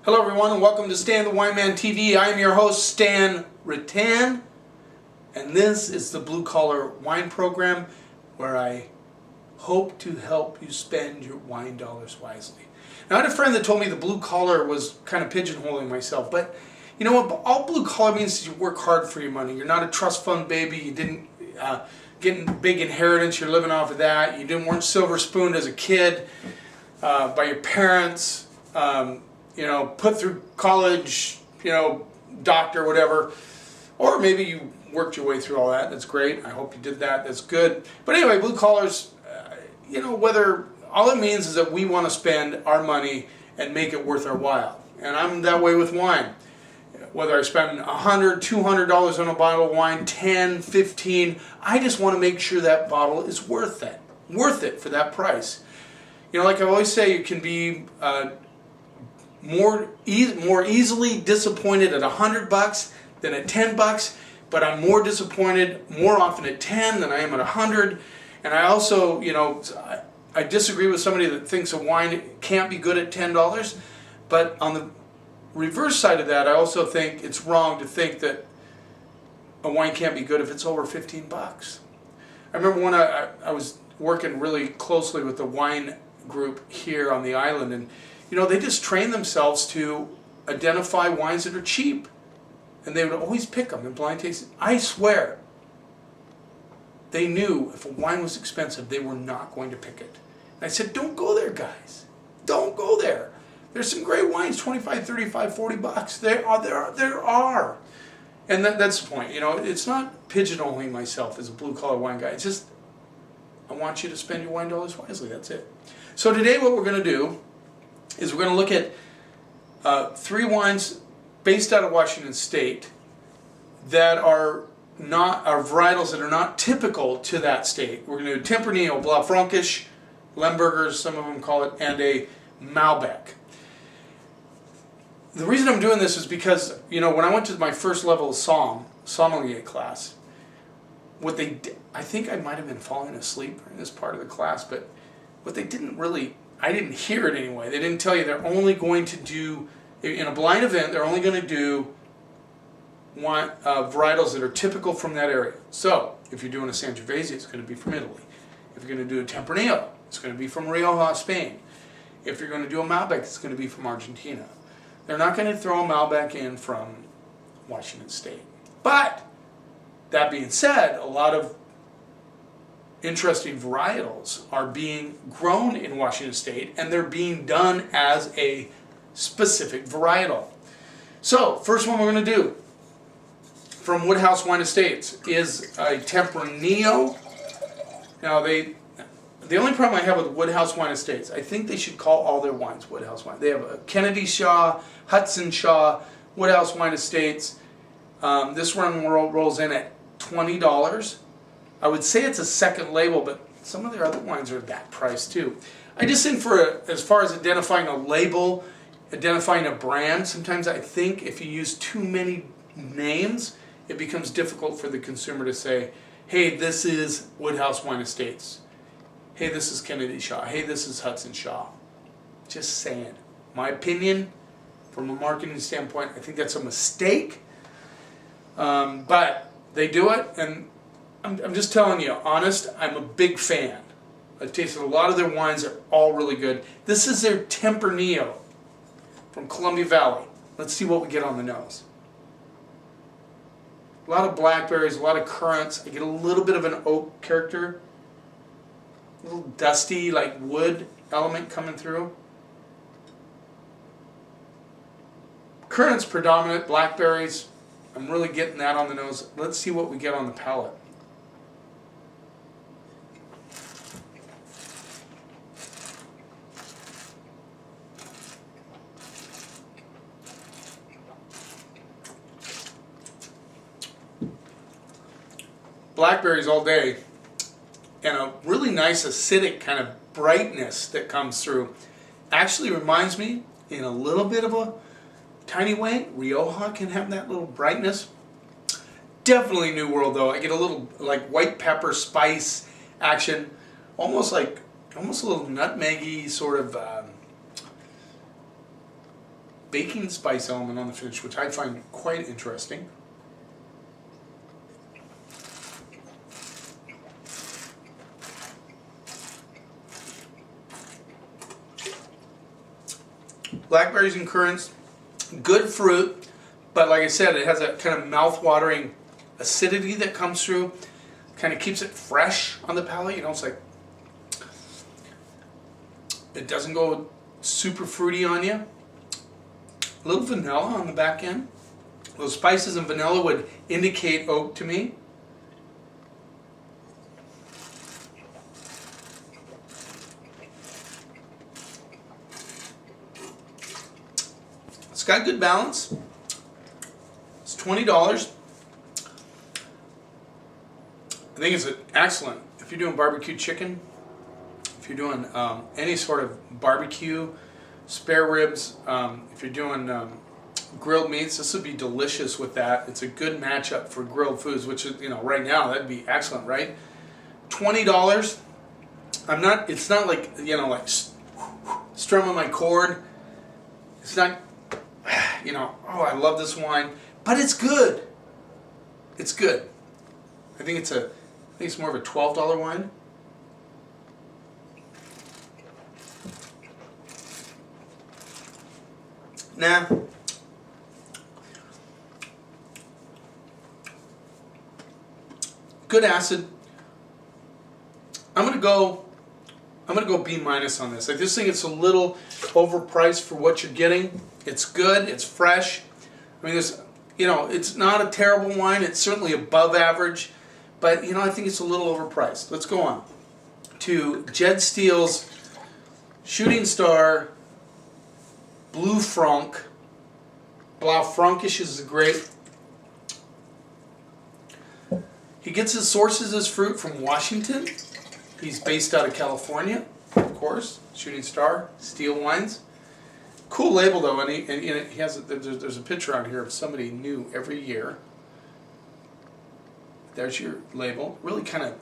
Hello everyone and welcome to Stan the Wine Man TV. I am your host Stan Rattan, and this is the Blue Collar Wine Program where I hope to help you spend your wine dollars wisely. Now, I had a friend that told me the blue collar was kind of pigeonholing myself, but you know what? All blue collar means is you work hard for your money. You're not a trust fund baby. You didn't get big inheritance. You're living off of that. You weren't silver spooned as a kid by your parents. Put through college, doctor, whatever. Or maybe you worked your way through all that. That's great. I hope you did that. That's good. But anyway, blue collars, whether all it means is that we want to spend our money and make it worth our while. And I'm that way with wine. Whether I spend $100, $200 on a bottle of wine, 10, 15, I just want to make sure that bottle is worth it for that price. Like I always say, you can be more easily disappointed at $100 than at $10, but I'm more disappointed more often at 10 than I am at 100. And I also, I disagree with somebody that thinks a wine can't be good at $10, but on the reverse side of that, I also think it's wrong to think that a wine can't be good if it's over 15 bucks. I remember when I was working really closely with the wine group here on the island, and they just train themselves to identify wines that are cheap. And they would always pick them in blind tasting. I swear, they knew if a wine was expensive, they were not going to pick it. And I said, don't go there, guys. Don't go there. There's some great wines, 25, 35, 40 bucks. There are. And that's the point. It's not pigeonholing myself as a blue-collar wine guy. It's just, I want you to spend your wine dollars wisely. That's it. So today what we're going to do is we're going to look at 3 wines based out of Washington State that are varietals that are not typical to that state. We're going to do Tempranillo, Blaufrankisch, Lembergers, some of them call it, and a Malbec. The reason I'm doing this is because, when I went to my first level of sommelier class, I think I might have been falling asleep during this part of the class, but what they didn't really, I didn't hear it anyway. They didn't tell you they're only going to do, in a blind event, they're only going to do varietals that are typical from that area. So, if you're doing a Sangiovese, it's going to be from Italy. If you're going to do a Tempranillo, it's going to be from Rioja, Spain. If you're going to do a Malbec, it's going to be from Argentina. They're not going to throw a Malbec in from Washington State. But, that being said, a lot of interesting varietals are being grown in Washington State, and they're being done as a specific varietal. So, first one we're going to do from Woodhouse Wine Estates is a Tempranillo. Now, the only problem I have with Woodhouse Wine Estates, I think they should call all their wines Woodhouse Wine. They have a Kennedy Shah, Hudson Shaw, Woodhouse Wine Estates. This one rolls in at $20. I would say it's a second label, but some of their other wines are that price too. I just think as far as identifying a label, identifying a brand, sometimes I think if you use too many names, it becomes difficult for the consumer to say, hey, this is Woodhouse Wine Estates. Hey, this is Kennedy Shah. Hey, this is Hudson Shaw. Just saying. My opinion, from a marketing standpoint, I think that's a mistake. But they do it, and I'm just telling you, honest, I'm a big fan. I've tasted a lot of their wines. They're all really good. This is their Tempranillo from Columbia Valley. Let's see what we get on the nose. A lot of blackberries, a lot of currants. I get a little bit of an oak character. A little dusty, like wood element coming through. Currants predominant, blackberries. I'm really getting that on the nose. Let's see what we get on the palate. Blackberries all day, and a really nice acidic kind of brightness that comes through. Actually reminds me, in a little bit of a tiny way, Rioja can have that little brightness. Definitely New World though. I get a little like white pepper spice action, almost a little nutmeggy sort of baking spice element on the finish, which I find quite interesting. Blackberries and currants, good fruit, but like I said, it has a kind of mouth-watering acidity that comes through. Kind of keeps it fresh on the palate. You know, it's like it doesn't go super fruity on you. A little vanilla on the back end. Those spices and vanilla would indicate oak to me. It's got good balance. It's $20. I think it's excellent if you're doing barbecue chicken, if you're doing any sort of barbecue, spare ribs, if you're doing grilled meats. This would be delicious with that. It's a good matchup for grilled foods, which is, you know, right now that'd be excellent, right? $20. It's not like, you know, like strumming my chord. It's not, you know, oh, I love this wine, but it's good. It's good. I think it's more of a $12 wine. Nah. Good acid. I'm gonna go B- on this. I just think it's a little overpriced for what you're getting. It's good. It's fresh. I mean, you know, it's not a terrible wine. It's certainly above average, but you know, I think it's a little overpriced. Let's go on to Jed Steele's Shooting Star Blaufrankisch. Blaufrankisch is a grape. He gets his sources as fruit from Washington. He's based out of California, of course. Shooting Star, Steele Wines. Cool label though, and he has there's a picture on here of somebody new every year. There's your label. Really kind of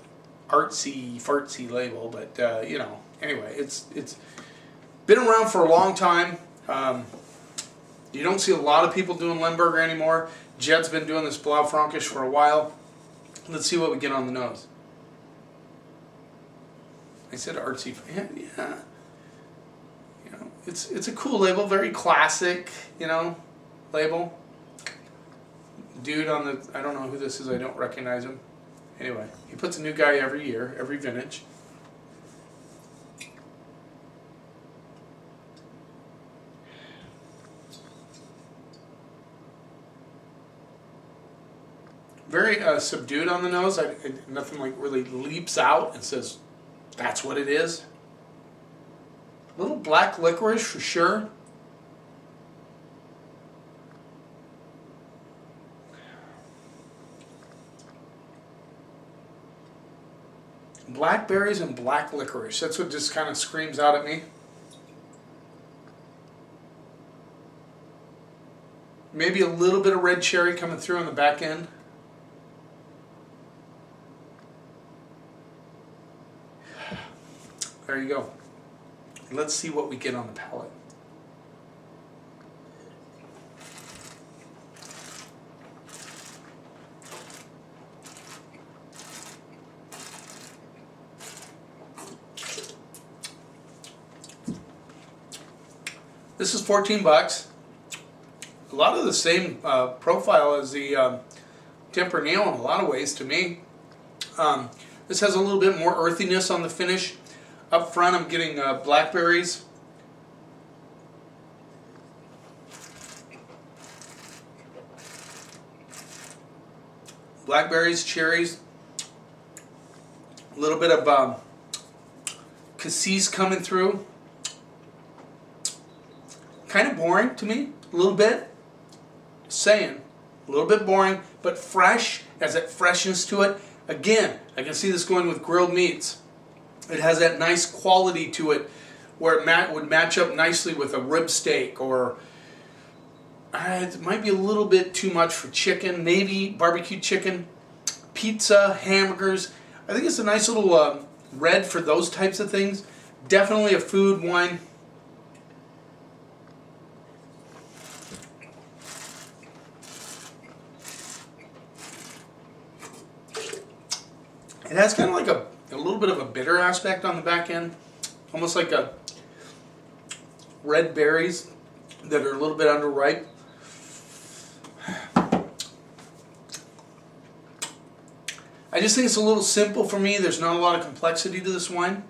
artsy, fartsy label, but you know. Anyway, it's been around for a long time. You don't see a lot of people doing Lemberger anymore. Jed's been doing this Blaufrankisch for a while. Let's see what we get on the nose. I said artsy. Yeah. You know, it's a cool label, very classic, you know, label. Dude on the, I don't know who this is, I don't recognize him. Anyway, he puts a new guy every year, every vintage. Very subdued on the nose. Nothing like really leaps out and says, that's what it is. A little black licorice for sure. Blackberries and black licorice. That's what just kind of screams out at me. Maybe a little bit of red cherry coming through on the back end. There you go. Let's see what we get on the palate. This is $14. A lot of the same profile as the Tempranillo in a lot of ways to me. This has a little bit more earthiness on the finish. Up front I'm getting blackberries. Blackberries, cherries. A little bit of cassis coming through. Kind of boring to me, a little bit. Saying, a little bit boring, but fresh, has that freshness to it. Again, I can see this going with grilled meats. It has that nice quality to it where it would match up nicely with a rib steak, or it might be a little bit too much for chicken, maybe barbecue chicken, pizza, hamburgers. I think it's a nice little red for those types of things. Definitely a food wine. It has kind of like a little bit of a bitter aspect on the back end, almost like a red berries that are a little bit underripe. I just think it's a little simple for me. There's not a lot of complexity to this wine.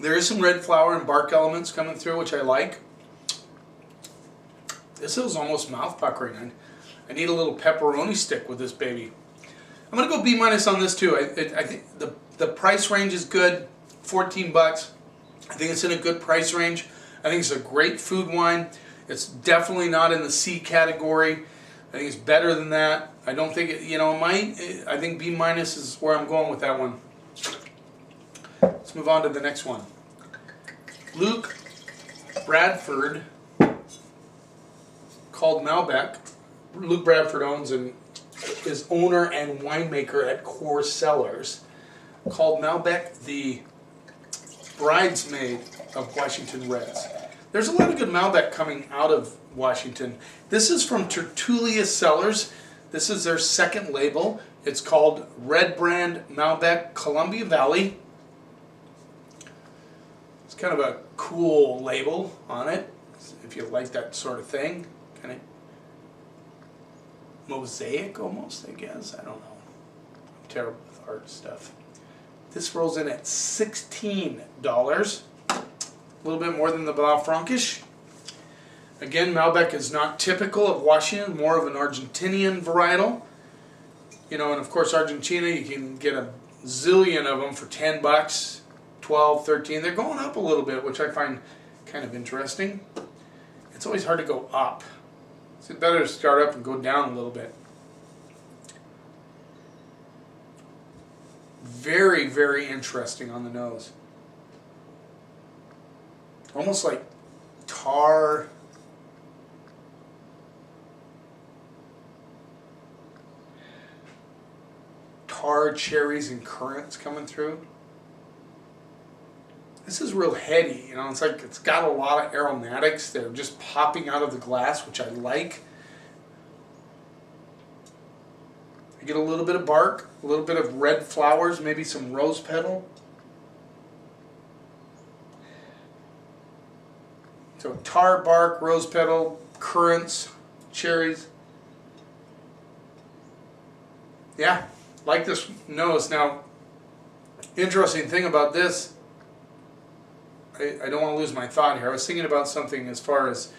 There is some red flower and bark elements coming through, which I like. This is almost mouth puckering. I need a little pepperoni stick with this baby. I'm going to go B- on this too. I think the price range is good, 14 bucks. I think it's in a good price range. I think it's a great food wine. It's definitely not in the C category. I think it's better than that. I don't think it, you know, it might. I think B- is where I'm going with that one. Let's move on to the next one. Luke Bradford, called Malbec. Luke Bradford owns and is owner and winemaker at Core Cellars. Called Malbec the bridesmaid of Washington Reds. There's a lot of good Malbec coming out of Washington. This is from Tertullius Cellars. This is their second label. It's called Red Brand Malbec Columbia Valley. It's kind of a cool label on it, if you like that sort of thing. Kind of mosaic almost, I guess. I don't know. I'm terrible with art stuff. This rolls in at $16. A little bit more than the Blaufrankisch. Again, Malbec is not typical of Washington, more of an Argentinian varietal. You know, and of course Argentina, you can get a zillion of them for 10 bucks, 12, 13. They're going up a little bit, which I find kind of interesting. It's always hard to go up. It's better to start up and go down a little bit. Very, very interesting on the nose. Almost like tar. Cherries and currants coming through. This is real heady, you know, it's like it's got a lot of aromatics that are just popping out of the glass, which I like. I get a little bit of bark, a little bit of red flowers, maybe some rose petal. So tar, bark, rose petal, currants, cherries. Yeah, like this nose. Now, interesting thing about this, I don't want to lose my thought here. I was thinking about something as far as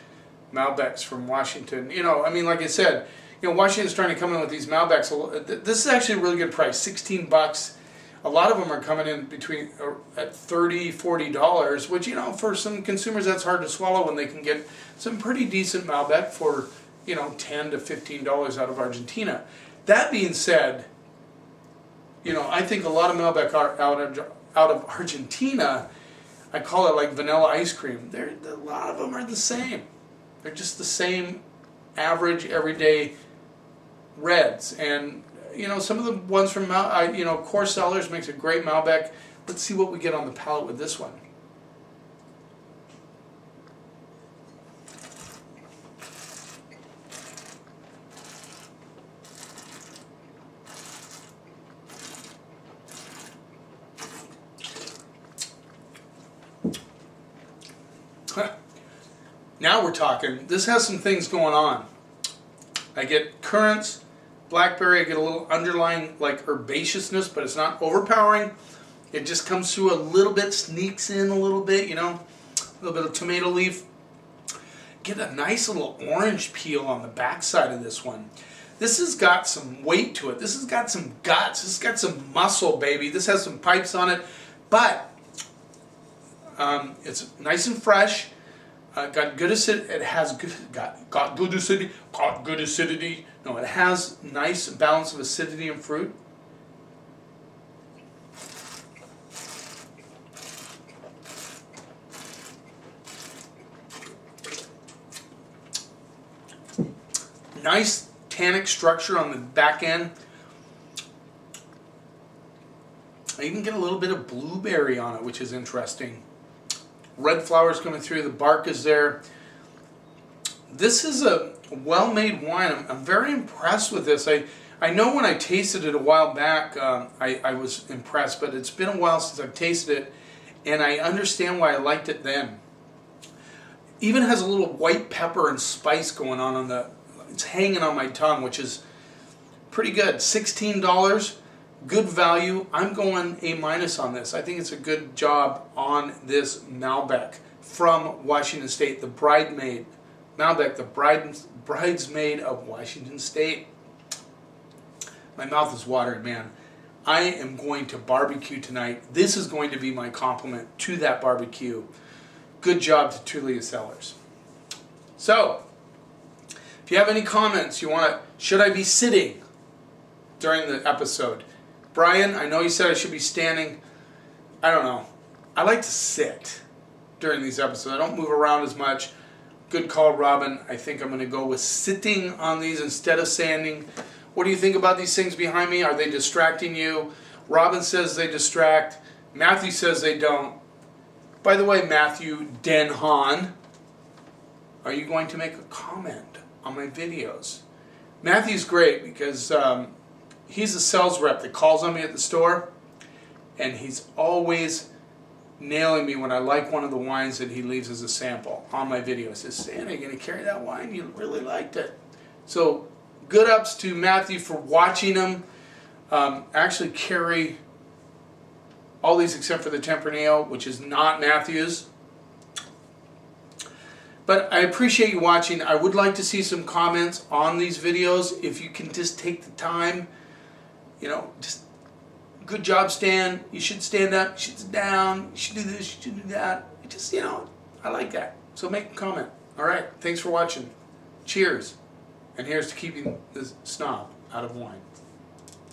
Malbecs from Washington. You know, I mean, like I said, you know, Washington's trying to come in with these Malbecs. This is actually a really good price, 16 bucks. A lot of them are coming in between at $30, $40, which, you know, for some consumers that's hard to swallow when they can get some pretty decent Malbec for, you know, $10 to $15 out of Argentina. That being said, you know, I think a lot of Malbec are out of Argentina. I call it like vanilla ice cream. A lot of them are the same. They're just the same average, everyday reds. And, you know, some of the ones from, you know, Core Cellars makes a great Malbec. Let's see what we get on the palate with this one. Now we're talking. This has some things going on. I get currants, blackberry. I get a little underlying like herbaceousness, but it's not overpowering. It just comes through a little bit, sneaks in a little bit, you know, a little bit of tomato leaf. Get a nice little orange peel on the backside of this one. This has got some weight to it. This has got some guts. This has got some muscle, baby. This has some pipes on it, but it's nice and fresh. Got good acidity. It has got good acidity. Got good acidity. No, it has nice balance of acidity and fruit. Nice tannic structure on the back end. I even get a little bit of blueberry on it, which is interesting. Red flowers coming through, the bark is there. This is a well-made wine. I'm very impressed with this. I know when I tasted it a while back, I was impressed, but it's been a while since I've tasted it, and I understand why I liked it then. Even has a little white pepper and spice going on the, it's hanging on my tongue, which is pretty good. $16, good value. I'm going A- on this. I think it's a good job on this Malbec from Washington State, the bridesmaid. Malbec, the bridesmaid of Washington State. My mouth is watering, man. I am going to barbecue tonight. This is going to be my compliment to that barbecue. Good job to Tulia Cellars. So, if you have any comments, should I be sitting during the episode? Brian, I know you said I should be standing. I don't know. I like to sit during these episodes. I don't move around as much. Good call, Robin. I think I'm going to go with sitting on these instead of standing. What do you think about these things behind me? Are they distracting you? Robin says they distract. Matthew says they don't. By the way, Matthew Denhan, are you going to make a comment on my videos? Matthew's great because he's a sales rep that calls on me at the store, and he's always nailing me when I like one of the wines that he leaves as a sample on my video. He says, Stan, are you going to carry that wine? You really liked it. So good ups to Matthew for watching them. Actually carry all these except for the Tempranillo, which is not Matthew's. But I appreciate you watching. I would like to see some comments on these videos. If you can just take the time, just good job, Stan. You should stand up, you should sit down, you should do this, you should do that. I like that. So make a comment. All right, thanks for watching. Cheers. And here's to keeping the snob out of wine.